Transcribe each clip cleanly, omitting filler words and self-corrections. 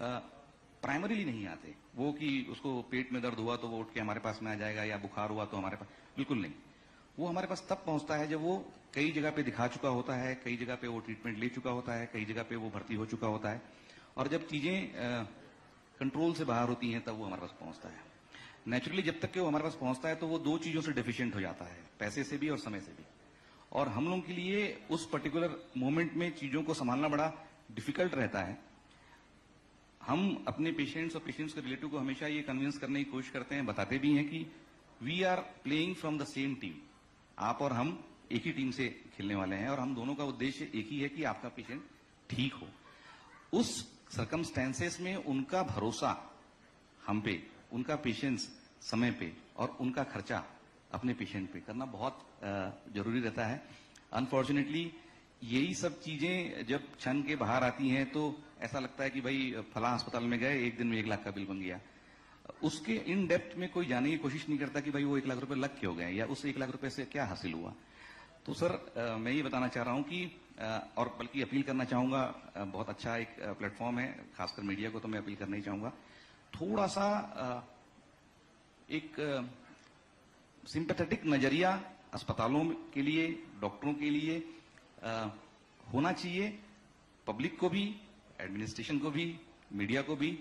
Primarily नहीं आते। वो कि उसको पेट में दर्द हुआ तो वो उठ के हमारे पास में आ जाएगा, या बुखार हुआ तो हमारे पास, बिल्कुल नहीं। वो हमारे पास तब पहुंचता है जब वो कई जगह पे दिखा चुका होता है, कई जगह पे वो ट्रीटमेंट ले चुका होता है, कई जगह पे वो भर्ती हो चुका होता है, और जब चीजें कंट्रोल से बाहर होती हैं तब वो हमारे पास पहुंचता है। नेचुरली जब तक कि वो हमारे पास पहुंचता है तो वो दो चीजों से डेफिशिएंट हो जाता है, पैसे से भी और समय से भी। और हम लोगों के लिए उस पर्टिकुलर मोमेंट में चीजों को संभालना बड़ा डिफिकल्ट रहता है। हम अपने पेशेंट्स और पेशेंट्स के रिलेटिव को हमेशा ये कन्विंस करने की कोशिश करते हैं, बताते भी हैं कि we are playing from the same team. आप और हम एक ही टीम से खेलने वाले हैं और हम दोनों का उद्देश्य एक ही है कि आपका पेशेंट ठीक हो। उस सर्कमस्टेंसेस में उनका भरोसा हम पे, उनका पेशेंस समय पे और उनका खर्चा अपने पेशेंट पे करना बहुत जरूरी रहता है। अनफॉर्चुनेटली यही सब चीजें जब क्षण के बाहर आती हैं तो ऐसा लगता है कि भाई फलां अस्पताल में गए, एक दिन में 1 लाख का बिल बन गया। उसके इन डेप्थ में कोई जाने की कोशिश नहीं करता कि भाई वो 1 लाख रुपए लग क्यों गए या उस 1 लाख रुपए से क्या हासिल हुआ। तो सर मैं ये बताना चाह रहा हूं कि और बल्कि अपील करना चाहूंगा, बहुत अच्छा एक प्लेटफॉर्म है, खासकर मीडिया को तो मैं अपील करना ही चाहूंगा, थोड़ा सा एक सिंपैथेटिक नजरिया अस्पतालों के लिए, डॉक्टरों के लिए होना चाहिए। पब्लिक को भी, एडमिनिस्ट्रेशन को भी, मीडिया को भी।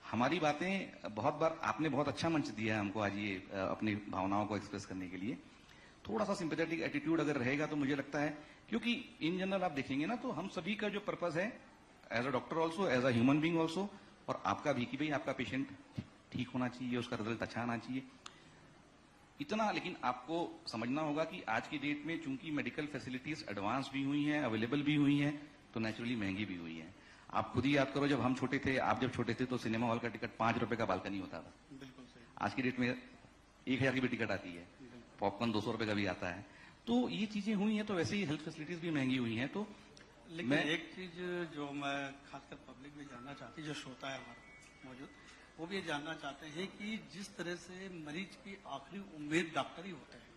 हमारी बातें बहुत बार आपने बहुत अच्छा मंच दिया है हमको आज ये अपनी भावनाओं को एक्सप्रेस करने के लिए। थोड़ा सा सिंपैथेटिक एटीट्यूड अगर रहेगा तो मुझे लगता है, क्योंकि इन जनरल आप देखेंगे ना तो हम सभी का जो पर्पस है, as a doctor also, as a human being also, और आपका भी कि भाई आपका पेशेंट ठीक होना चाहिए, उसका रिजल्ट अच्छा आना चाहिए, इतना। लेकिन आपको समझना होगा कि आज की डेट में चूंकि मेडिकल फैसिलिटीज एडवांस भी हुई हैं, अवेलेबल भी हुई हैं, तो नेचुरली महंगी भी हुई है। आप खुद ही याद करो, जब हम छोटे थे, आप जब छोटे थे तो सिनेमा हॉल का टिकट 5 रुपए का बालकनी होता था। बिल्कुल सही। आज की डेट में 1000 की भी टिकट आती है, पॉपकॉर्न 200 रुपए का भी आता है। तो ये चीजें हुई हैं, तो वैसे ही हेल्थ फैसिलिटीज भी महंगी हुई हैं। तो लेकिन एक चीज जो मैं खासकर पब्लिक भी जानना चाहती, जो श्रोता है हमारा मौजूद, वो भी ये जानना चाहते हैं कि जिस तरह से मरीज की आखिरी उम्मीद डॉक्टर ही होते हैं,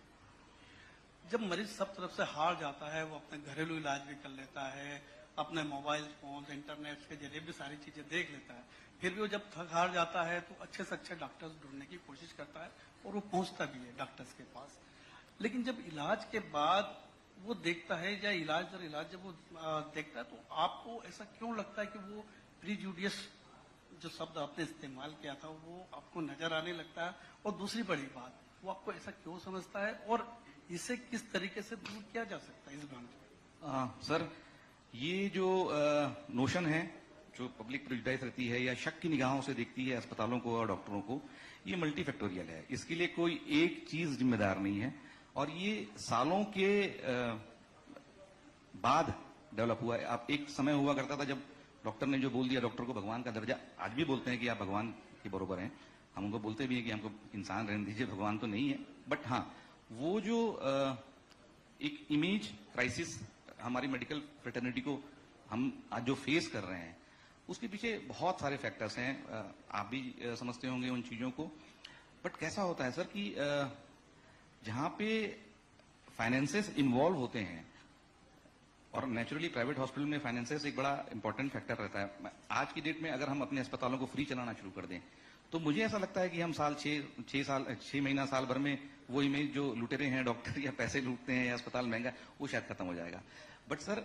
जब मरीज सब तरफ से हार जाता है, वो अपने घरेलू इलाज भी कर लेता है, अपने मोबाइल फोन, इंटरनेट के जरिए भी सारी चीजें देख लेता है, फिर भी वो जब थक हार जाता है तो अच्छे से अच्छे डॉक्टर्स ढूंढने की कोशिश करता है और वो पहुंचता भी है डॉक्टर्स के पास। लेकिन जब इलाज के बाद वो देखता है, या इलाज और इलाज जब वो देखता है, तो आपको ऐसा क्यों लगता है कि वो प्रीजुडियस जो शब्द आपने इस्तेमाल किया था वो आपको नजर आने लगता है? और दूसरी बड़ी बात, वो आपको ऐसा क्यों समझता है और इसे किस तरीके से दूर किया जा सकता है इस ब्रांच में? सर, ये जो नोशन है, जो पब्लिक प्रेजुडाइज रहती है या शक की निगाहों से देखती है अस्पतालों को और डॉक्टरों को, ये मल्टीफैक्टोरियल है। इसके लिए कोई एक चीज जिम्मेदार नहीं है, और ये सालों के बाद डेवलप हुआ है। आप एक समय हुआ करता था जब डॉक्टर ने जो बोल दिया, डॉक्टर को भगवान का दर्जा, आज भी बोलते हैं कि आप भगवान के बरोबर हैं, हम उनको बोलते भी हैं कि हमको इंसान रहने दीजिए, भगवान तो नहीं है। बट हाँ, वो जो एक इमेज क्राइसिस हमारी मेडिकल फ्रेटर्निटी को हम आज जो फेस कर रहे हैं, उसके पीछे बहुत सारे फैक्टर्स हैं। आप भी समझते होंगे उन चीजों को। बट कैसा होता है सर कि जहां पे फाइनेंसेस इन्वॉल्व होते हैं, और नेचुरली प्राइवेट हॉस्पिटल में फाइनेंसेस एक बड़ा इंपॉर्टेंट फैक्टर रहता है। आज की डेट में अगर हम अपने अस्पतालों को फ्री चलाना शुरू कर दें, तो मुझे ऐसा लगता है कि हम 6 महीना साल भर में वो इमेज जो लुटेरे हैं डॉक्टर या पैसे लूटते हैं या अस्पताल महंगा, वो शायद खत्म हो जाएगा। But sir,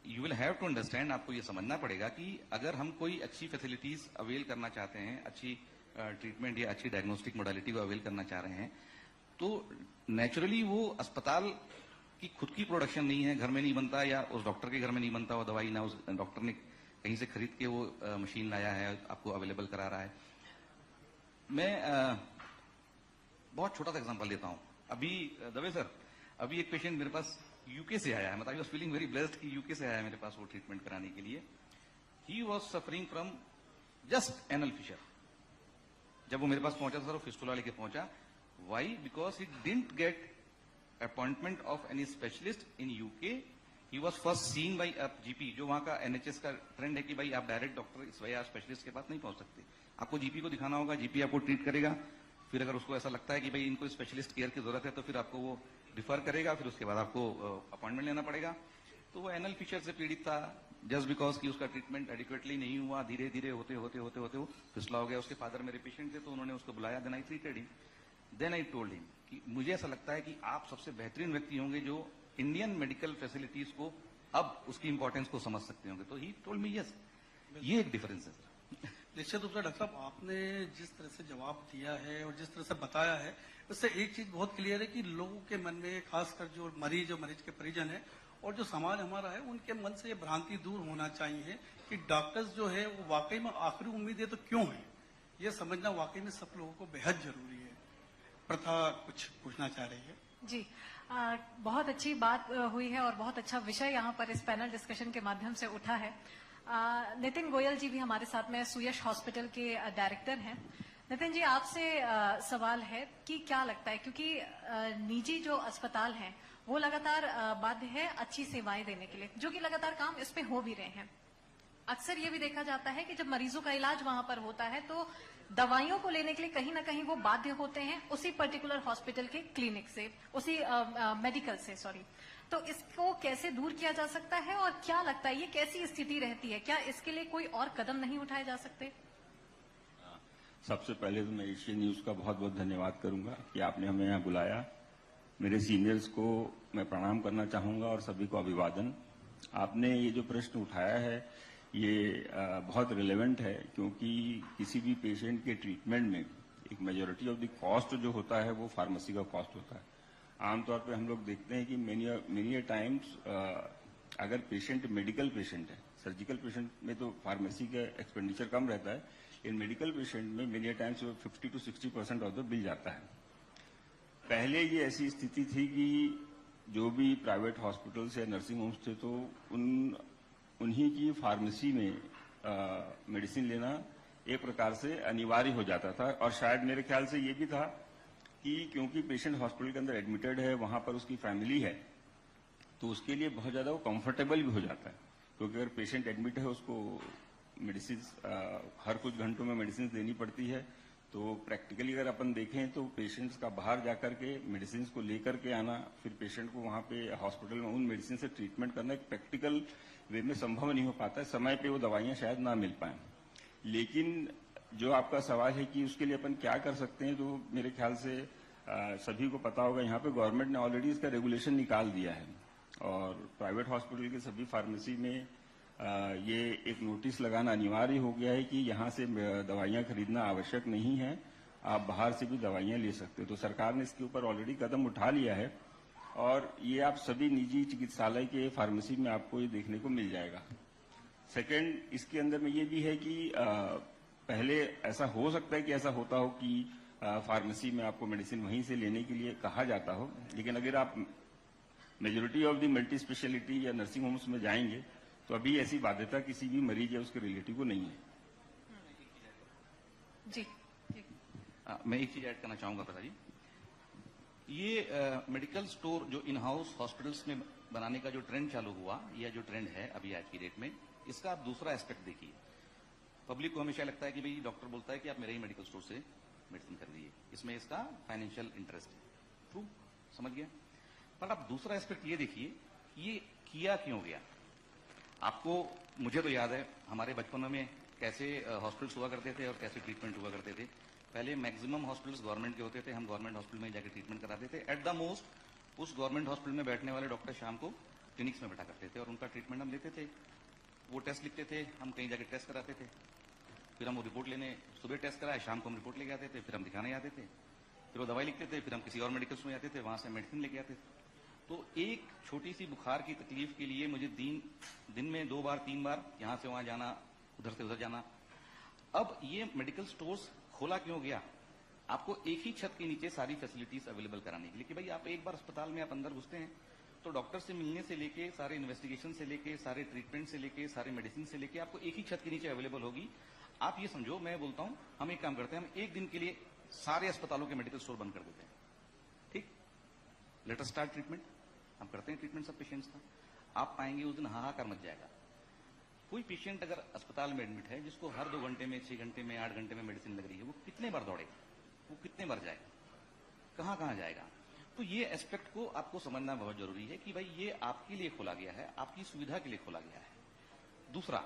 you will have to understand, आपको ये समझना पड़ेगा कि अगर हम कोई अच्छी फैसिलिटीज अवेल करना चाहते हैं, अच्छी ट्रीटमेंट या अच्छी डायग्नोस्टिक मोडालिटी को अवेल करना चाह रहे हैं, तो नेचुरली वो अस्पताल की खुद की प्रोडक्शन नहीं है, घर में नहीं बनता, या उस डॉक्टर के घर में नहीं बनता वो दवाई, ना उस डॉक्टर ने कहीं से खरीद के वो मशीन लाया है, आपको अवेलेबल करा रहा है। मैं बहुत छोटा सा एग्जांपल देता हूं। अभी दवे सर, अभी एक पेशेंट मेरे पास यूके से आया है, मतलब I was feeling very blessed कि यूके से आया है मेरे पास वो ट्रीटमेंट कराने के लिए। He was suffering from just anal fissure. जब वो मेरे पास पहुंचा सर, वो फिस्टुला लेके पहुंचा। Why? Because he didn't get appointment of any specialist in UK. He was first seen by a GP, जो वहां का एनएचएस का ट्रेंड है कि भाई आप डायरेक्ट डॉक्टर इस वजह स्पेशलिस्ट के पास नहीं पहुंच सकते, आपको जीपी को दिखाना होगा, जीपी आपको ट्रीट करेगा। फिर अगर उसको ऐसा लगता है कि भाई इनको स्पेशलिस्ट केयर की जरूरत है, तो फिर आपको वो रिफर करेगा, फिर उसके बाद आपको अपॉइंटमेंट लेना पड़ेगा। तो वो एनल फिशर से पीड़ित था, जस्ट बिकॉज कि उसका ट्रीटमेंट एडिक्वेटली नहीं हुआ, धीरे धीरे होते होते होते होते वो फिसला हो गया। उसके फादर मेरे पेशेंट थे, तो उन्होंने उसको बुलाया, then I treated him. Then I told him कि मुझे ऐसा लगता है कि आप सबसे बेहतरीन व्यक्ति होंगे जो इंडियन मेडिकल फैसिलिटीज को अब उसकी इंपॉर्टेंस को समझ सकते होंगे। तो ही टोल्ड मी यस। ये एक डिफरेंस है सर। निश्चित रूप से डॉक्टर साहब, आपने जिस तरह से जवाब दिया है और जिस तरह से बताया है, उससे एक चीज बहुत क्लियर है कि लोगों के मन में, खासकर जो मरीज और मरीज के परिजन है और जो समाज हमारा है, उनके मन से ये भ्रांति दूर होना चाहिए कि डॉक्टर्स जो है वो वाकई में आखिरी उम्मीद है तो क्यों है, ये समझना वाकई में सब लोगों को बेहद जरूरी है। प्रथा कुछ पूछना चाह रही है। जी, बहुत अच्छी बात हुई है और बहुत अच्छा विषय यहाँ पर इस पैनल डिस्कशन के माध्यम से उठा है। नितिन गोयल जी भी हमारे साथ में सुयश हॉस्पिटल के डायरेक्टर हैं। नितिन जी, आपसे सवाल है कि क्या लगता है, क्योंकि निजी जो अस्पताल हैं वो लगातार बाध्य है अच्छी सेवाएं देने के लिए, जो कि लगातार काम इस पे हो भी रहे हैं। अक्सर ये भी देखा जाता है कि जब मरीजों का इलाज वहां पर होता है तो दवाइयों को लेने के लिए कहीं ना कहीं वो बाध्य होते हैं उसी पर्टिकुलर हॉस्पिटल के क्लिनिक से, उसी मेडिकल से, सॉरी। तो इसको कैसे दूर किया जा सकता है और क्या लगता है ये कैसी स्थिति रहती है? क्या इसके लिए कोई और कदम नहीं उठाए जा सकते? सबसे पहले तो मैं एशियन न्यूज का बहुत बहुत धन्यवाद करूंगा कि आपने हमें यहाँ बुलाया। मेरे सीनियर्स को मैं प्रणाम करना चाहूंगा और सभी को अभिवादन। आपने ये जो प्रश्न उठाया है ये बहुत रिलेवेंट है, क्योंकि किसी भी पेशेंट के ट्रीटमेंट में एक मेजॉरिटी ऑफ द कॉस्ट जो होता है वो फार्मेसी का कॉस्ट होता है। आमतौर पे हम लोग देखते हैं कि मेनी टाइम्स अगर पेशेंट मेडिकल पेशेंट है, सर्जिकल पेशेंट में तो फार्मेसी का एक्सपेंडिचर कम रहता है, इन मेडिकल पेशेंट में many times 50 to 60% of the bill जाता है। पहले ये ऐसी स्थिति थी कि जो भी प्राइवेट हॉस्पिटल्स या नर्सिंग होम्स थे तो उन्हीं की फार्मेसी में मेडिसिन लेना एक प्रकार से अनिवार्य हो जाता था। और शायद मेरे ख्याल से ये भी था कि क्योंकि पेशेंट हॉस्पिटल के अंदर एडमिटेड है, वहां पर उसकी फैमिली है, तो उसके लिए बहुत ज्यादा वो कंफर्टेबल भी हो जाता है। क्योंकि अगर पेशेंट एडमिट है उसको मेडिसिन हर कुछ घंटों में मेडिसिन देनी पड़ती है, तो प्रैक्टिकली अगर अपन देखें तो पेशेंट्स का बाहर जाकर के मेडिसिन को लेकर के आना, फिर पेशेंट को वहां पे हॉस्पिटल में उन मेडिसिन से ट्रीटमेंट करना एक प्रैक्टिकल वे में संभव नहीं हो पाता है। समय पे वो दवाइयां शायद ना मिल पाए। लेकिन जो आपका सवाल है कि उसके लिए अपन क्या कर सकते हैं, तो मेरे ख्याल से सभी को पता होगा, यहाँ पे गवर्नमेंट ने ऑलरेडी इसका रेगुलेशन निकाल दिया है और प्राइवेट हॉस्पिटल के सभी फार्मेसी में ये एक नोटिस लगाना अनिवार्य हो गया है कि यहाँ से दवाइयां खरीदना आवश्यक नहीं है, आप बाहर से भी दवाइयां ले सकते हो। तो सरकार ने इसके ऊपर ऑलरेडी कदम उठा लिया है और ये आप सभी निजी चिकित्सालय के फार्मेसी में आपको ये देखने को मिल जाएगा। सेकंड, इसके अंदर में ये भी है कि पहले ऐसा हो सकता है कि ऐसा होता हो कि फार्मेसी में आपको मेडिसिन वहीं से लेने के लिए कहा जाता हो, लेकिन अगर आप majority of the multi speciality या नर्सिंग होम्स में जाएंगे तो अभी ऐसी बाध्यता किसी भी मरीज या उसके रिलेटिव को नहीं है। जी, मैं एक चीज ऐड करना चाहूंगा प्रसाद जी। ये मेडिकल स्टोर जो इन हाउस हॉस्पिटल्स में बनाने का जो ट्रेंड चालू हुआ या जो ट्रेंड है अभी आज की डेट में, इसका आप दूसरा एस्पेक्ट देखिए। पब्लिक को हमेशा लगता है कि भाई डॉक्टर बोलता है कि आप मेरे ही मेडिकल स्टोर से मेडिसिन खरीदिए, इसमें इसका फाइनेंशियल इंटरेस्ट है। ट्रू, समझ गया। पर आप दूसरा एस्पेक्ट ये देखिए, ये किया क्यों गया। आपको, मुझे तो याद है हमारे बचपन में कैसे हॉस्पिटल्स हुआ करते थे और कैसे ट्रीटमेंट हुआ करते थे। पहले मैक्सिमम हॉस्पिटल्स गवर्नमेंट के होते थे, हम गवर्नमेंट हॉस्पिटल में जाकर ट्रीटमेंट कराते थे। एट द मोस्ट उस गवर्नमेंट हॉस्पिटल में बैठने वाले डॉक्टर शाम को क्लिनिक्स में बैठा करते थे और उनका ट्रीटमेंट हम लेते थे। वो टेस्ट लिखते थे, हम कहीं जाकर टेस्ट कराते थे, फिर हम वो रिपोर्ट लेने, सुबह टेस्ट कराए, शाम को हम रिपोर्ट लेके आते थे, फिर हम दिखाने आते थे, फिर वो दवाई लिखते थे, फिर हम किसी और मेडिकल्स में जाते थे, वहां से मेडिसिन लेके आते थे। तो एक छोटी सी बुखार की तकलीफ के लिए मुझे दिन में 2 बार 3 बार यहां से वहां जाना, उधर से उधर जाना। अब ये मेडिकल स्टोर्स खोला क्यों गया? आपको एक ही छत के नीचे सारी फैसिलिटीज अवेलेबल कराने के लिए कि भाई आप एक बार अस्पताल में आप अंदर घुसते हैं तो डॉक्टर से मिलने से लेके, सारे इन्वेस्टिगेशन से लेके, सारे ट्रीटमेंट से लेके, सारे मेडिसिन से लेके आपको एक ही छत के नीचे अवेलेबल होगी। आप ये समझो, मैं बोलता हूं हम एक काम करते हैं, हम एक दिन के लिए सारे अस्पतालों के मेडिकल स्टोर बंद कर देते हैं। ठीक, लेट अस स्टार्ट ट्रीटमेंट। हम करते हैं ट्रीटमेंट सब पेशेंट्स का। आप पाएंगे उस दिन हाहाकार मच जाएगा। कोई पेशेंट अगर अस्पताल में एडमिट है जिसको हर 2 घंटे में, 6 घंटे में, 8 घंटे में मेडिसिन लग रही है, वो कितने बार दौड़ेगा, वो कितने बार जाएगा, कहां कहां जाएगा। तो ये एस्पेक्ट को आपको समझना बहुत जरूरी है कि भाई ये आपके लिए खोला गया है, आपकी सुविधा के लिए खोला गया है। दूसरा,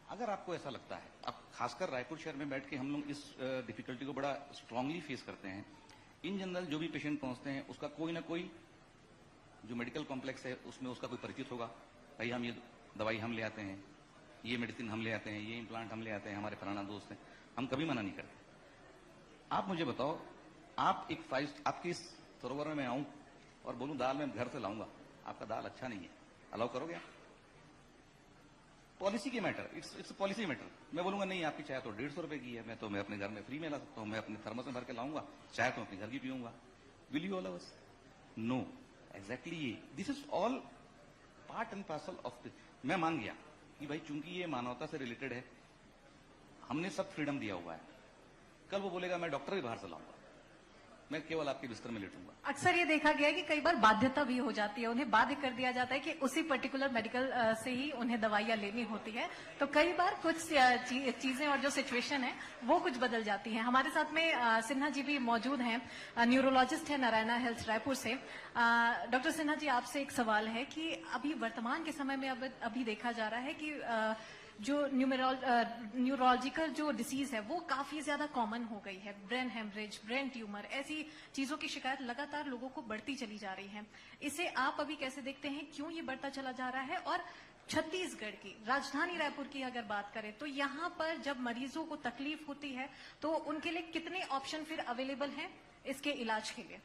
अगर आपको ऐसा लगता है, अब खासकर रायपुर शहर में बैठ के हम लोग इस डिफिकल्टी को बड़ा स्ट्रांगली फेस करते हैं। इन जनरल जो भी पेशेंट पहुंचते हैं उसका कोई ना कोई जो मेडिकल कॉम्प्लेक्स है उसमें उसका कोई परिचित होगा, भाई हम ये दवाई हम ले आते हैं, ये मेडिसिन हम ले आते हैं, ये इम्प्लांट हम ले आते हैं, हमारे फलाना दोस्त हैं, हम कभी मना नहीं करते। आप मुझे बताओ, आप आपके इस सरोवर में मैं आऊं और बोलूं दाल मैं घर से लाऊंगा, आपका दाल अच्छा नहीं है, अलाउ करोगे आप? पॉलिसी की मैटर, इट्स पॉलिसी मैटर। मैं बोलूंगा नहीं, आपकी चाय तो 150 रुपए की है, मैं अपने घर में फ्री में ला सकता हूं, मैं अपने थर्मस में भर के लाऊंगा, चाय तो अपने घर की पीऊंगा। Will you allow us? No, exactly yeah, this is all part and parcel of this. मैं मान गया कि भाई चूंकि ये मानवता से रिलेटेड है, हमने सब फ्रीडम दिया हुआ है। कल वो बोलेगा मैं डॉक्टर भी बाहर से लाऊंगा, मैं केवल आपके बिस्तर में लेटूंगा। अक्सर ये देखा गया है कि कई बार बाध्यता भी हो जाती है, उन्हें बाध्य कर दिया जाता है कि उसी पर्टिकुलर मेडिकल से ही उन्हें दवाइयां लेनी होती है। तो कई बार कुछ चीजें और जो सिचुएशन है वो कुछ बदल जाती हैं। हमारे साथ में सिन्हा जी भी मौजूद हैं, न्यूरोलॉजिस्ट है नारायणा हेल्थ रायपुर से। डॉक्टर सिन्हा जी, आपसे एक सवाल है कि अभी वर्तमान के समय में अभी देखा जा रहा है कि जो न्यूरोलॉजिकल जो डिसीज है वो काफी ज्यादा कॉमन हो गई है। ब्रेन हेमरेज, ब्रेन ट्यूमर, ऐसी चीजों की शिकायत लगातार लोगों को बढ़ती चली जा रही है। इसे आप अभी कैसे देखते हैं, क्यों ये बढ़ता चला जा रहा है? और छत्तीसगढ़ की राजधानी रायपुर की अगर बात करें तो यहाँ पर जब मरीजों को तकलीफ होती है तो उनके लिए कितने ऑप्शन फिर अवेलेबल हैं इसके इलाज के लिए?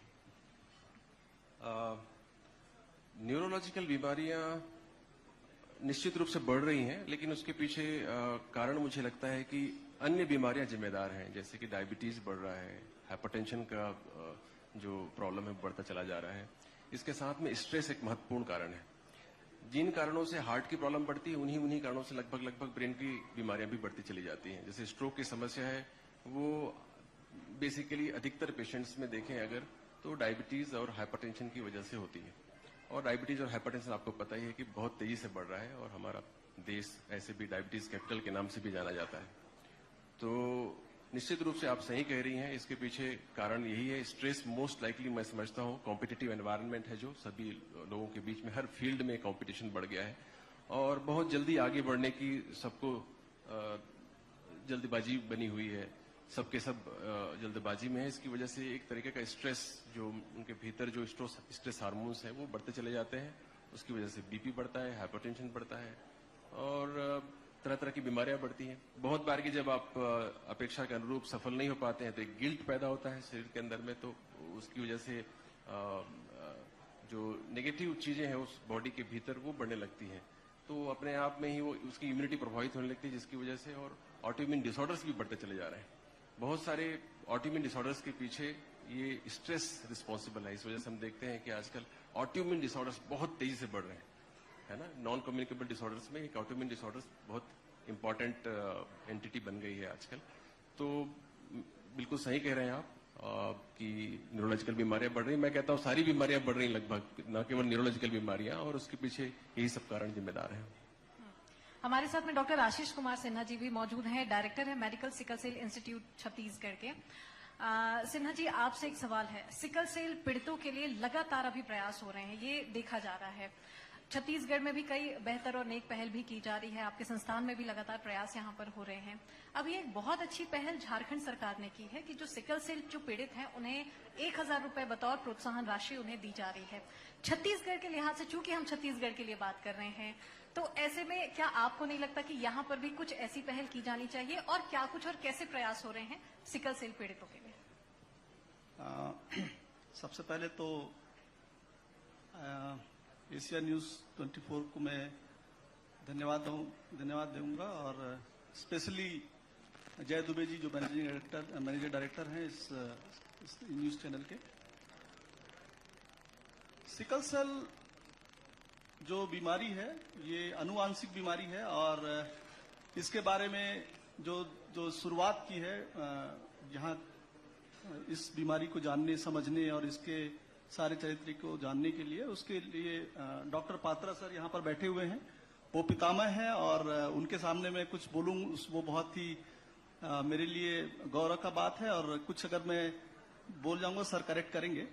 न्यूरोलॉजिकल बीमारियां निश्चित रूप से बढ़ रही हैं, लेकिन उसके पीछे कारण मुझे लगता है कि अन्य बीमारियां जिम्मेदार हैं, जैसे कि डायबिटीज बढ़ रहा है, हाइपरटेंशन का जो प्रॉब्लम है बढ़ता चला जा रहा है। इसके साथ में स्ट्रेस एक महत्वपूर्ण कारण है। जिन कारणों से हार्ट की प्रॉब्लम बढ़ती है, उन्हीं कारणों से लगभग ब्रेन की बीमारियां भी बढ़ती चली जाती हैं। जैसे स्ट्रोक की समस्या है, वो बेसिकली अधिकतर पेशेंट्स में देखें अगर तो डायबिटीज और हाइपरटेंशन की वजह से होती है। और डायबिटीज और हाइपरटेंशन आपको पता ही है कि बहुत तेजी से बढ़ रहा है, और हमारा देश ऐसे भी डायबिटीज कैपिटल के नाम से भी जाना जाता है। तो निश्चित रूप से आप सही कह रही हैं, इसके पीछे कारण यही है, स्ट्रेस मोस्ट लाइकली मैं समझता हूं। कॉम्पिटिटिव एनवायरनमेंट है जो सभी लोगों के बीच में, हर फील्ड में कॉम्पिटिशन बढ़ गया है और बहुत जल्दी आगे बढ़ने की सबको जल्दबाजी बनी हुई है, सबके सब जल्दबाजी में है। इसकी वजह से एक तरीके का स्ट्रेस, जो उनके भीतर जो स्ट्रेस हार्मोन्स हैं वो बढ़ते चले जाते हैं। उसकी वजह से बीपी बढ़ता है, हाइपरटेंशन बढ़ता है और तरह तरह की बीमारियां बढ़ती हैं। बहुत बार की जब आप अपेक्षा के अनुरूप सफल नहीं हो पाते हैं तो एक गिल्ट पैदा होता है शरीर के अंदर में, तो उसकी वजह से जो नेगेटिव चीजें हैं उस बॉडी के भीतर वो बढ़ने लगती हैं, तो अपने आप में ही वो उसकी इम्यूनिटी प्रभावित होने लगती है, जिसकी वजह से और ऑटोइम्यून डिसऑर्डर्स भी बढ़ते चले जा रहे हैं। बहुत सारे ऑटोइम्यून डिसऑर्डर्स के पीछे ये स्ट्रेस रिस्पॉन्सिबल है। इस वजह से हम देखते हैं कि आजकल ऑटोइम्यून डिसऑर्डर्स बहुत तेजी से बढ़ रहे हैं, है ना। नॉन कम्युनिकेबल डिसऑर्डर्स में एक ऑटोइम्यून डिसऑर्डर्स बहुत इंपॉर्टेंट एंटिटी बन गई है आजकल। तो बिल्कुल सही कह रहे हैं आप कि न्यूरोलॉजिकल बीमारियां बढ़ रही हैं। मैं कहता हूं सारी बीमारियां बढ़ रही हैं लगभग, न केवल न्यूरोलॉजिकल बीमारियां, और उसके पीछे यही सब कारण जिम्मेदार हैं। हमारे साथ में डॉक्टर आशीष कुमार सिन्हा जी भी मौजूद हैं, डायरेक्टर है medical sickle cell institute Chhattisgarh के। सिन्हा जी, आपसे एक सवाल है। सिकल सेल पीड़ितों के लिए लगातार अभी प्रयास हो रहे हैं, ये देखा जा रहा है। छत्तीसगढ़ में भी कई बेहतर और नेक पहल भी की जा रही है, आपके संस्थान में भी लगातार प्रयास यहाँ पर हो रहे हैं। अभी एक बहुत अच्छी पहल झारखंड सरकार ने की है कि जो सिकल सेल जो पीड़ित हैं उन्हें 1000 रुपए बतौर प्रोत्साहन राशि उन्हें दी जा रही है। छत्तीसगढ़ के लिहाज से, चूंकि हम छत्तीसगढ़ के लिए बात कर रहे हैं, तो ऐसे में क्या आपको नहीं लगता कि यहाँ पर भी कुछ ऐसी पहल की जानी चाहिए, और क्या कुछ और कैसे प्रयास हो रहे हैं सिकल सेल पीड़ितों के लिए? सबसे पहले तो एशिया न्यूज 24 को मैं धन्यवाद दूंगा, और स्पेशली जय दुबे जी जो मैनेजर डायरेक्टर हैं इस न्यूज चैनल के। सिकल सेल जो बीमारी है ये अनुवांशिक बीमारी है, और इसके बारे में जो शुरुआत की है यहाँ इस बीमारी को जानने, समझने और इसके सारे चरित्र को जानने के लिए, उसके लिए डॉक्टर पात्रा सर यहाँ पर बैठे हुए हैं। वो पितामह हैं, और उनके सामने मैं कुछ बोलूं वो बहुत ही मेरे लिए गौरव का बात है, और कुछ अगर मैं बोल जाऊंगा सर करेक्ट करेंगे।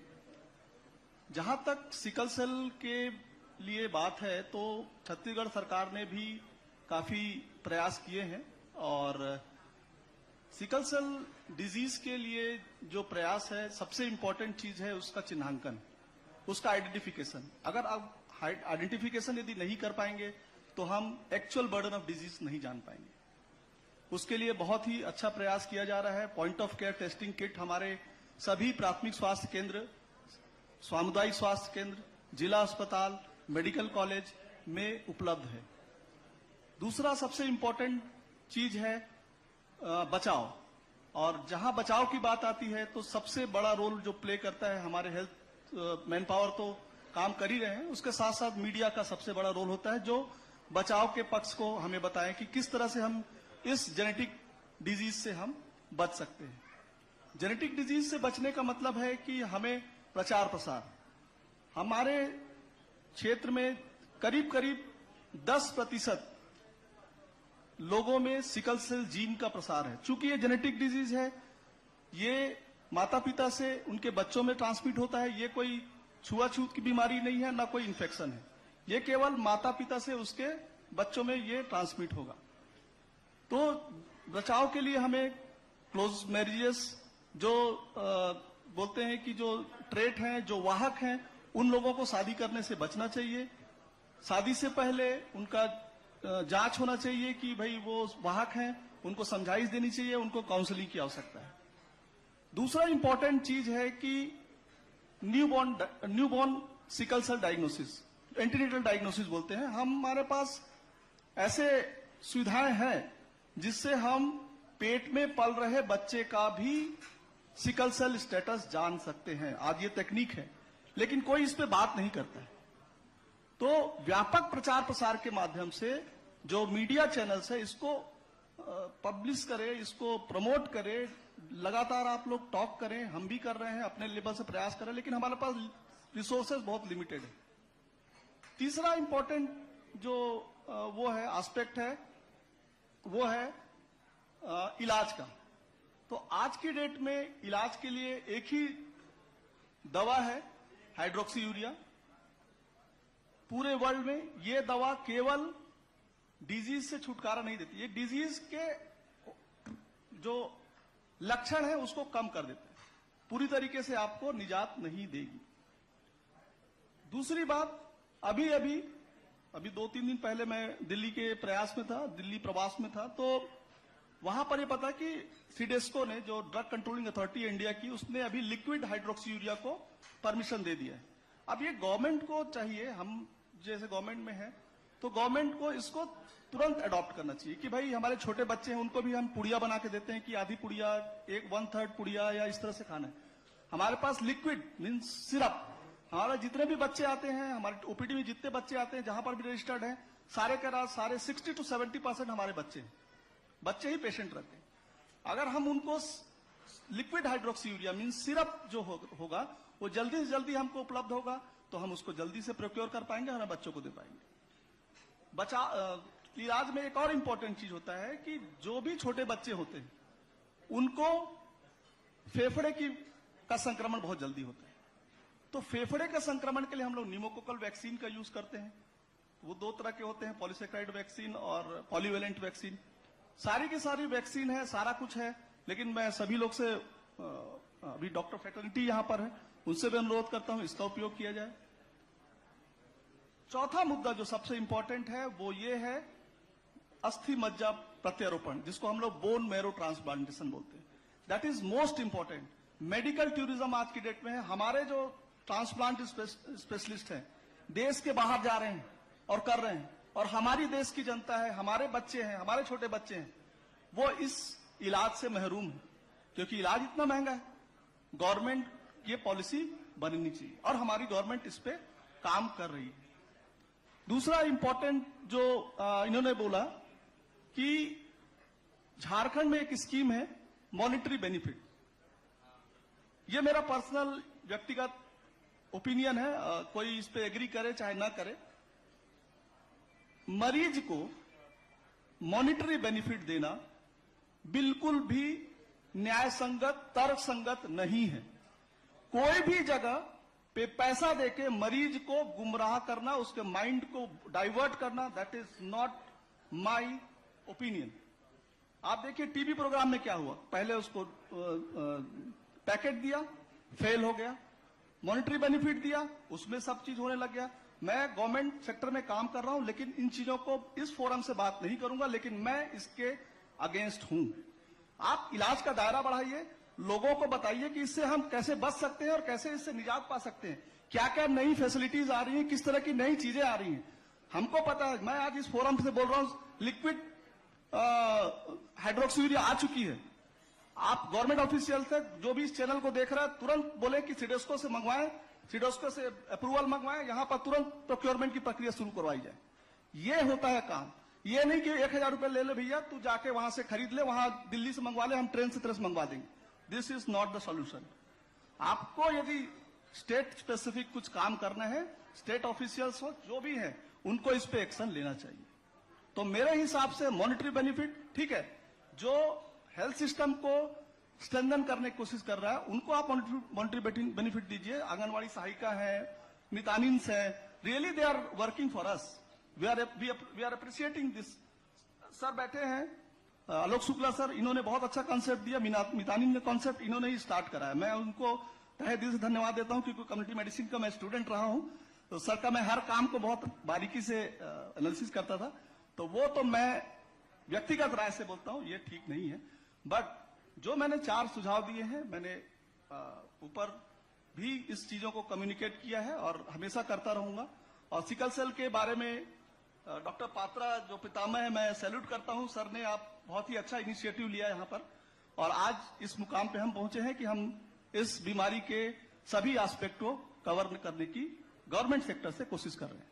जहां तक सिकल सेल के लिए बात है तो छत्तीसगढ़ सरकार ने भी काफी प्रयास किए हैं और सिकल सेल डिजीज के लिए जो प्रयास है, सबसे इंपॉर्टेंट चीज है उसका चिन्हांकन, उसका आइडेंटिफिकेशन। अगर आप आइडेंटिफिकेशन यदि नहीं कर पाएंगे तो हम एक्चुअल बर्डन ऑफ डिजीज नहीं जान पाएंगे। उसके लिए बहुत ही अच्छा प्रयास किया जा रहा है। Point of care testing kit हमारे सभी प्राथमिक स्वास्थ्य केंद्र, सामुदायिक स्वास्थ्य केंद्र, जिला अस्पताल, मेडिकल कॉलेज में उपलब्ध है। दूसरा सबसे इंपॉर्टेंट चीज है बचाव, और जहां बचाव की बात आती है तो सबसे बड़ा रोल जो प्ले करता है, हमारे हेल्थ मैन पावर तो काम कर ही रहे हैं, उसके साथ साथ मीडिया का सबसे बड़ा रोल होता है जो बचाव के पक्ष को हमें बताएं कि किस तरह से हम इस जेनेटिक डिजीज से हम बच सकते हैं। जेनेटिक डिजीज से बचने का मतलब है कि हमें प्रचार प्रसार, हमारे क्षेत्र में करीब करीब 10% लोगों में सिकल सेल जीन का प्रसार है। चूंकि ये जेनेटिक डिजीज है, ये माता पिता से उनके बच्चों में ट्रांसमिट होता है। ये कोई छुआछूत की बीमारी नहीं है, ना कोई इन्फेक्शन है। ये केवल माता पिता से उसके बच्चों में ये ट्रांसमिट होगा। तो बचाव के लिए हमें क्लोज मैरिजेस, जो बोलते हैं कि जो ट्रेट हैं, जो वाहक हैं, उन लोगों को शादी करने से बचना चाहिए। शादी से पहले उनका जांच होना चाहिए कि भाई वो वाहक हैं, उनको समझाइश देनी चाहिए, उनको काउंसलिंग की आवश्यकता है। दूसरा इंपॉर्टेंट चीज है कि newborn sickle cell diagnosis, antenatal diagnosis बोलते हैं। हमारे पास ऐसे सुविधाएं हैं जिससे हम पेट में पल रहे बच्चे का भी सिकल सेल स्टेटस जान सकते हैं। आज ये तकनीक है, लेकिन कोई इस पे बात नहीं करता है। तो व्यापक प्रचार प्रसार के माध्यम से जो मीडिया चैनल्स है, इसको पब्लिश करें, इसको प्रमोट करें, लगातार आप लोग टॉक करें। हम भी कर रहे हैं, अपने लेवल से प्रयास कर रहे हैं, लेकिन हमारे पास रिसोर्सेज बहुत लिमिटेड है। तीसरा इंपॉर्टेंट जो वो है एस्पेक्ट है, वो है इलाज का। तो आज की डेट में इलाज के लिए एक ही दवा है, हाइड्रोक्सी यूरिया। पूरे वर्ल्ड में ये दवा केवल डिजीज से छुटकारा नहीं देती, ये डिजीज के जो लक्षण है उसको कम कर देता है, पूरी तरीके से आपको निजात नहीं देगी। दूसरी बात, अभी 2-3 दिन पहले मैं दिल्ली के प्रयास में था, दिल्ली प्रवास में था, तो वहां पर ये पता कि सीडेस्को ने, जो ड्रग कंट्रोलिंग अथॉरिटी इंडिया की, उसने अभी लिक्विड हाइड्रोक्सी यूरिया को परमिशन दे दिया है। अब ये गवर्नमेंट को चाहिए, हम जैसे गवर्नमेंट में है तो गवर्नमेंट को इसको तुरंत अडॉप्ट करना चाहिए कि भाई हमारे छोटे बच्चे हैं, उनको भी हम पुड़िया बना के देते हैं कि आधी पुड़िया, 1/3 पुड़िया या इस तरह से खाना है। हमारे पास लिक्विड मीन्स सिरप, हमारे जितने भी बच्चे आते हैं, हमारे ओपीडी में जितने बच्चे आते हैं, जहां पर भी रजिस्टर्ड है, सारे के सारे 60 to 70% हमारे बच्चे ही पेशेंट रहते हैं। अगर हम उनको liquid hydroxy urea means syrup जो होगा वो जल्दी से जल्दी हमको उपलब्ध होगा, तो हम उसको जल्दी से प्रोक्योर कर पाएंगे और बच्चों को दे पाएंगे। इलाज में एक और इंपॉर्टेंट चीज होता है कि जो भी छोटे बच्चे होते हैं उनको फेफड़े का संक्रमण बहुत जल्दी होता है। तो फेफड़े के संक्रमण के लिए हम लोग न्यूमोकोकल वैक्सीन का यूज करते हैं। वो 2 तरह के होते हैं, पॉलीसेक्राइड वैक्सीन और पॉलीवेलेंट वैक्सीन। सारी की सारी वैक्सीन है, सारा कुछ है, लेकिन मैं सभी लोग से, अभी डॉक्टर फ्रेटर्निटी यहां पर है, उनसे भी अनुरोध करता हूं इसका उपयोग किया जाए। चौथा मुद्दा जो सबसे इंपॉर्टेंट है वो ये है अस्थि मज्जा प्रत्यारोपण, जिसको हम लोग बोन मैरो ट्रांसप्लांटेशन बोलते हैं। That is most important. Medical tourism आज की डेट में है। हमारे जो ट्रांसप्लांट स्पेशलिस्ट हैं देश के बाहर जा रहे हैं और कर रहे हैं, और हमारी देश की जनता है, हमारे बच्चे हैं, हमारे छोटे बच्चे हैं, वो इस इलाज से महरूम है, क्योंकि इलाज इतना महंगा है। गवर्नमेंट ये पॉलिसी बननी चाहिए और हमारी गवर्नमेंट इस पे काम कर रही है। दूसरा इंपॉर्टेंट जो इन्होंने बोला कि झारखंड में एक स्कीम है मॉनिटरी बेनिफिट। ये मेरा पर्सनल व्यक्तिगत ओपिनियन है, कोई इस पे एग्री करे चाहे ना करे। मरीज को मॉनिटरी बेनिफिट देना बिल्कुल भी न्याय संगत, तर्क संगत नहीं है। कोई भी जगह पे पैसा देके मरीज को गुमराह करना, उसके माइंड को डाइवर्ट करना, that is not my opinion. आप देखिए टीवी प्रोग्राम में क्या हुआ, पहले उसको पैकेट दिया, फेल हो गया, मॉनिटरी बेनिफिट दिया, उसमें सब चीज होने लग गया। मैं गवर्नमेंट सेक्टर में काम कर रहा हूं, लेकिन इन चीजों को इस फोरम से बात नहीं करूंगा, लेकिन मैं इसके अगेंस्ट हूं। आप इलाज का दायरा बढ़ाइए, लोगों को बताइए कि इससे हम कैसे बच सकते हैं और कैसे इससे निजात पा सकते हैं, क्या क्या नई फैसिलिटीज आ रही हैं, किस तरह की नई चीजें आ रही हैं, हमको पता है। मैं आज इस फोरम से बोल रहा हूं, लिक्विड हाइड्रोक्सीयूरिया आ चुकी है। आप गवर्नमेंट ऑफिशियल थे, जो भी इस चैनल को देख रहा है, तुरंत बोले कि सिडोस्को से मंगवाएं, सिडोस्को से अप्रूवल मंगवाएं, यहां पर तुरंत प्रोक्योरमेंट की प्रक्रिया शुरू करवाई जाए। ये होता है काम। ये नहीं कि 1000 रुपए ले ले भैया, तू जाके वहां से खरीद ले, वहां दिल्ली से मंगवा ले, हम ट्रेन से तरह से मंगवा देंगे। This is not the solution. आपको यदि स्टेट स्पेसिफिक कुछ काम करना है, स्टेट ऑफिशियल्स हो जो भी है, उनको इस पे एक्शन लेना चाहिए। तो मेरे हिसाब से मॉनिटरी बेनिफिट ठीक है, जो हेल्थ सिस्टम को स्ट्रेंथन करने की कोशिश कर रहा है उनको आप मॉनिटरी बेनिफिट दीजिए। आंगनवाड़ी सहायिका है, मितानिन्स है, really they are working for us, we are appreciating this. Sir बैठे हैं, आलोक शुक्ला सर, इन्होंने बहुत अच्छा कॉन्सेप्ट दिया, मितानिन का कॉन्सेप्ट इन्होंने ही स्टार्ट कराया। मैं उनको तहे दिल से धन्यवाद देता हूं, क्योंकि कम्युनिटी मेडिसिन का मैं स्टूडेंट रहा हूं, तो सर का मैं हर काम को बहुत बारीकी से एनालिसिस करता था। तो वो तो मैं व्यक्तिगत राय से बोलता हूं, ये ठीक नहीं है। बट जो मैंने 4 सुझाव दिए हैं, मैंने ऊपर भी इस चीजों को कम्युनिकेट किया है और हमेशा करता रहूंगा। और सिकल सेल के बारे में डॉक्टर पात्रा जो पितामह है, मैं सैल्यूट करता हूं। सर ने आप बहुत ही अच्छा इनिशिएटिव लिया यहाँ पर, और आज इस मुकाम पे हम पहुंचे हैं कि हम इस बीमारी के सभी एस्पेक्ट को कवर करने की गवर्नमेंट सेक्टर से कोशिश कर रहे हैं।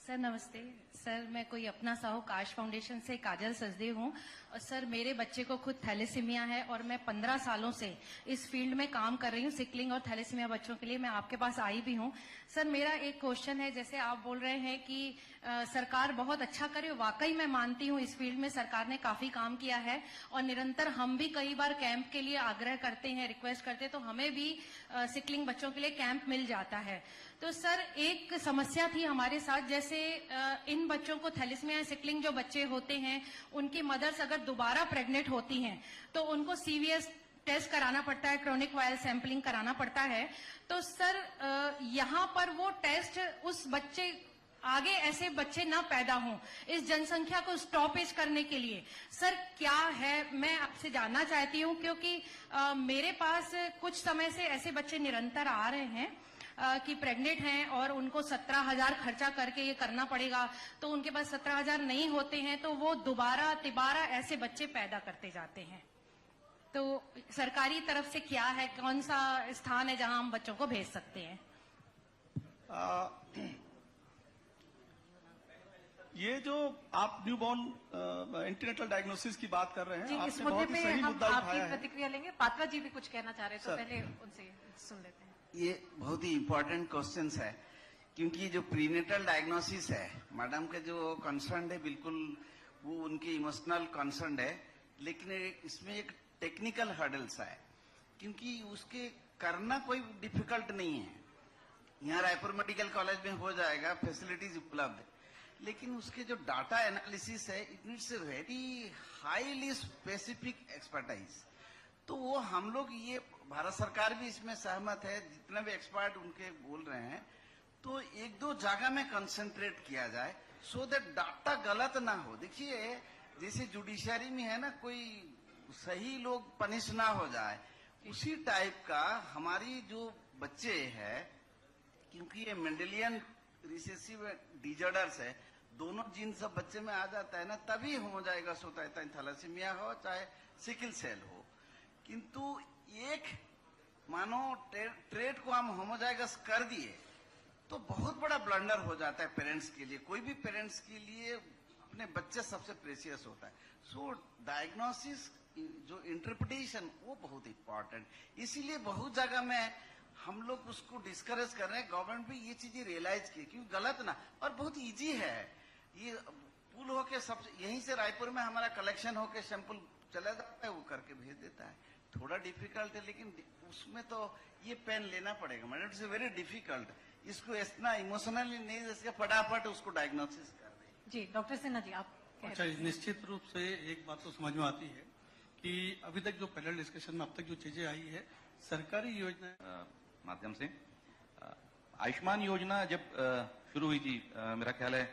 सर नमस्ते सर, मैं कोई अपना साहू काश फाउंडेशन से काजल सचदेव हूँ। और सर मेरे बच्चे को खुद थैलेसीमिया है और मैं 15 सालों से इस फील्ड में काम कर रही हूँ, सिकलिंग और थैलेसीमिया बच्चों के लिए। मैं आपके पास आई भी हूँ। सर मेरा एक क्वेश्चन है, जैसे आप बोल रहे हैं कि सरकार बहुत अच्छा करे, वाकई मैं मानती हूँ इस फील्ड में सरकार ने काफी काम किया है और निरंतर हम भी कई बार कैंप के लिए आग्रह करते हैं, रिक्वेस्ट करते हैं, तो हमें भी सिकलिंग बच्चों के लिए कैंप मिल जाता है। तो सर एक समस्या थी हमारे साथ, जैसे इन बच्चों को थैलेसीमिया सिकलिंग जो बच्चे होते हैं, उनकी मदर्स अगर दोबारा प्रेग्नेंट होती हैं तो उनको सीवीएस टेस्ट कराना पड़ता है, क्रोनिक वायल सैंपलिंग कराना पड़ता है। तो सर यहाँ पर वो टेस्ट उस बच्चे आगे ऐसे बच्चे ना पैदा हों, इस जनसंख्या को स्टॉपेज करने के लिए सर क्या है, मैं आपसे जानना चाहती हूँ। क्योंकि मेरे पास कुछ समय से ऐसे बच्चे निरंतर आ रहे हैं कि प्रेग्नेंट हैं और उनको 17,000 खर्चा करके ये करना पड़ेगा, तो उनके पास 17,000 नहीं होते हैं, तो वो दोबारा तिबारा ऐसे बच्चे पैदा करते जाते हैं। तो सरकारी तरफ से क्या है, कौन सा स्थान है जहां हम बच्चों को भेज सकते हैं? ये जो आप न्यूबॉर्न एंटीनेटल डायग्नोसिस की बात कर रहे हैं, जी, इस आपने मुद्दे बहुत ही पे सही हम मुद्दा आपकी उठाया है। प्रतिक्रिया लेंगे। पात्रा जी भी कुछ कहना चाह रहे हैं, तो सर। पहले उनसे सुन लेते हैं। ये बहुत ही इम्पोर्टेंट क्वेश्चंस है, क्योंकि जो प्रीनेटल डायग्नोसिस है, मैडम के जो कंसर्न है बिल्कुल वो उनकी इमोशनल कंसर्न है, लेकिन इसमें एक टेक्निकल हर्डल्स है, क्योंकि उसके करना कोई डिफिकल्ट नहीं है। यहाँ रायपुर मेडिकल कॉलेज में हो जाएगा, फैसिलिटीज उपलब्ध है, लेकिन उसके जो डाटा एनालिसिस है, it needs a very highly specific expertise. तो वो हम लोग, ये भारत सरकार भी इसमें सहमत है, जितने भी एक्सपर्ट उनके बोल रहे हैं, तो 1-2 जगह में कंसंट्रेट किया जाए, सो दैट डाटा गलत ना हो। देखिए जैसे जुडिशरी में है ना, कोई सही लोग पनिश ना हो जाए, उसी टाइप का हमारी जो बच्चे है, क्योंकि ये मेंडेलियन रिसेसिव डिजॉर्डर्स है, दोनों जीन सब बच्चे में आ जाता है ना, तभी हो जाएगा सोता है, थैलेसीमिया हो चाहे सिकल सेल हो। किंतु एक मानो ट्रेड को हम होमोजाइगस कर दिए तो बहुत बड़ा ब्लंडर हो जाता है पेरेंट्स के लिए। कोई भी पेरेंट्स के लिए अपने बच्चे सबसे प्रेशियस होता है। सो डायग्नोसिस जो इंटरप्रिटेशन वो बहुत इंपॉर्टेंट, इसीलिए बहुत जगह में हम लोग उसको डिस्करेज कर रहे हैं। गवर्नमेंट भी ये चीजें रियलाइज की, क्योंकि गलत ना, और बहुत इजी है ये पुल होके सब, यहीं से रायपुर में हमारा कलेक्शन होके सैंपल चला जाता है, वो करके भेज देता है। थोड़ा डिफिकल्ट है, लेकिन उसमें तो ये पेन लेना पड़ेगा मैडम, इट्स वेरी डिफिकल्ट। इसको इतना इमोशनली नहीं, इसके फटाफट उसको डायग्नोसिस कर दे। जी डॉक्टर सिन्हा जी आप कह अच्छा, रहे थे। निश्चित रूप से एक बात तो समझ में आती है कि अभी तक जो पैनल डिस्कशन में अब तक जो चीजें आई है, सरकारी योजना माध्यम से आयुष्मान योजना जब शुरू हुई थी, मेरा ख्याल है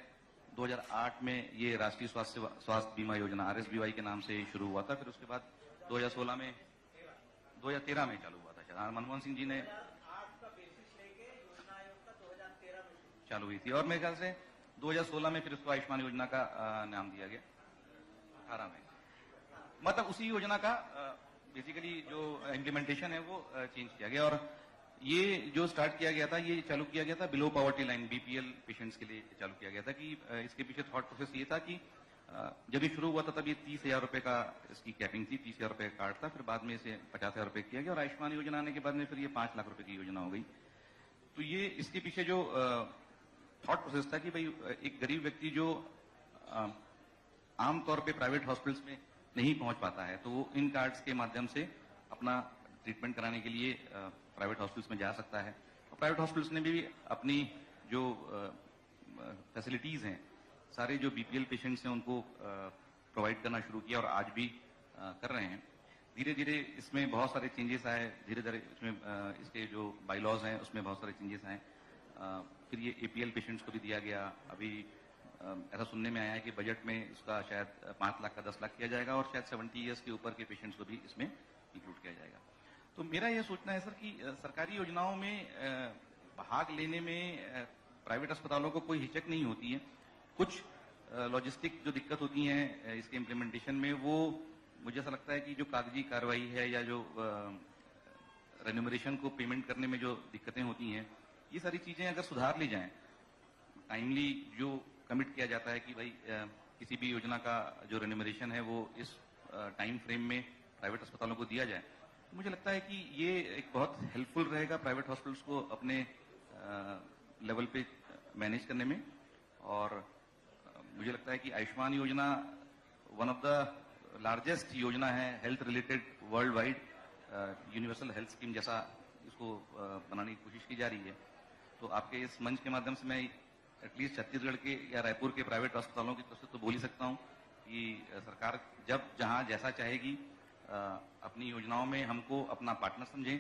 2008 में ये राष्ट्रीय स्वास्थ्य बीमा योजना RSBY के नाम से शुरू हुआ था। फिर उसके बाद 2013 में चालू हुआ था। शायद मनमोहन सिंह जी ने चालू हुई थी और मेरे ख्याल से 2016 में फिर उसको आयुष्मान योजना का नाम दिया गया, 18 में। मतलब उसी योजना का बेसिकली जो इम्प्लीमेंटेशन है वो चेंज किया गया और ये जो स्टार्ट किया गया था, ये चालू किया गया था below poverty line BPL patients के लिए चालू किया गया था कि इसके पीछे थॉट प्रोसेस ये था कि जब ये शुरू हुआ था तब ये 30,000 रुपए का इसकी कैपिंग थी, 30,000 रुपए का कार्ड था। फिर बाद में इसे 50,000 रुपए किया गया और आयुष्मान योजना आने के बाद में फिर ये 5 लाख रुपए की योजना हो गई। तो ये इसके पीछे जो थॉट प्रोसेस था कि भाई एक गरीब व्यक्ति जो आमतौर पे प्राइवेट हॉस्पिटल्स में नहीं पहुंच पाता है, तो वो इन कार्ड्स के माध्यम से अपना ट्रीटमेंट कराने के लिए प्राइवेट हॉस्पिटल्स में जा सकता है। और प्राइवेट हॉस्पिटल्स ने भी अपनी जो फैसिलिटीज हैं, सारे जो BPL पेशेंट्स हैं उनको प्रोवाइड करना शुरू किया और आज भी कर रहे हैं। धीरे धीरे इसमें बहुत सारे चेंजेस आए, धीरे धीरे इसमें इसके जो बाईलॉज हैं उसमें बहुत सारे चेंजेस आए। फिर ये APL पेशेंट्स को भी दिया गया। अभी ऐसा सुनने में आया है कि बजट में इसका शायद 5 लाख का 10 लाख किया जाएगा और शायद 70 ईयर्स के ऊपर के पेशेंट्स को भी इसमें इंक्लूड किया जाएगा। तो मेरा यह सोचना है सर कि सरकारी योजनाओं में भाग लेने में प्राइवेट अस्पतालों को कोई हिचक नहीं होती है। कुछ लॉजिस्टिक जो दिक्कत होती हैं इसके इम्प्लीमेंटेशन में, वो मुझे ऐसा लगता है कि जो कागजी कार्रवाई है या जो रेन्यूमरेशन को पेमेंट करने में जो दिक्कतें होती हैं, ये सारी चीजें अगर सुधार ली जाएं, टाइमली जो कमिट किया जाता है कि भाई किसी भी योजना का जो रेन्यूमरेशन है वो इस टाइम फ्रेम में प्राइवेट अस्पतालों को दिया जाए, तो मुझे लगता है कि ये एक बहुत हेल्पफुल रहेगा प्राइवेट हॉस्पिटल्स को अपने लेवल पे मैनेज करने में। और मुझे लगता है कि आयुष्मान योजना वन ऑफ द लार्जेस्ट योजना है health related world wide, universal health scheme जैसा इसको बनाने की कोशिश की जा रही है। तो आपके इस मंच के माध्यम से मैं एटलीस्ट छत्तीसगढ़ के या रायपुर के प्राइवेट अस्पतालों की तरफ से तो बोल ही सकता हूँ कि सरकार जब जहां जैसा चाहेगी अपनी योजनाओं में हमको अपना पार्टनर समझें।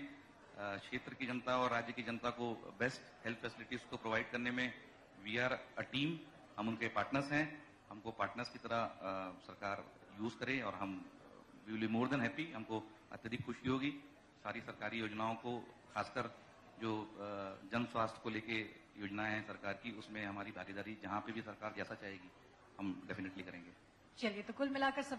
क्षेत्र की जनता और राज्य की जनता को बेस्ट हेल्थ फैसिलिटीज को प्रोवाइड करने में वी आर अ टीम, हम उनके पार्टनर्स हैं। हमको पार्टनर्स की तरह सरकार यूज करे और हम we will be more than happy. हमको अत्यधिक खुशी होगी सारी सरकारी योजनाओं को, खासकर जो जन स्वास्थ्य को लेके योजनाएं हैं सरकार की, उसमें हमारी भागीदारी जहां पे भी सरकार जैसा चाहेगी हम डेफिनेटली करेंगे। चलिए, तो कुल मिलाकर सभी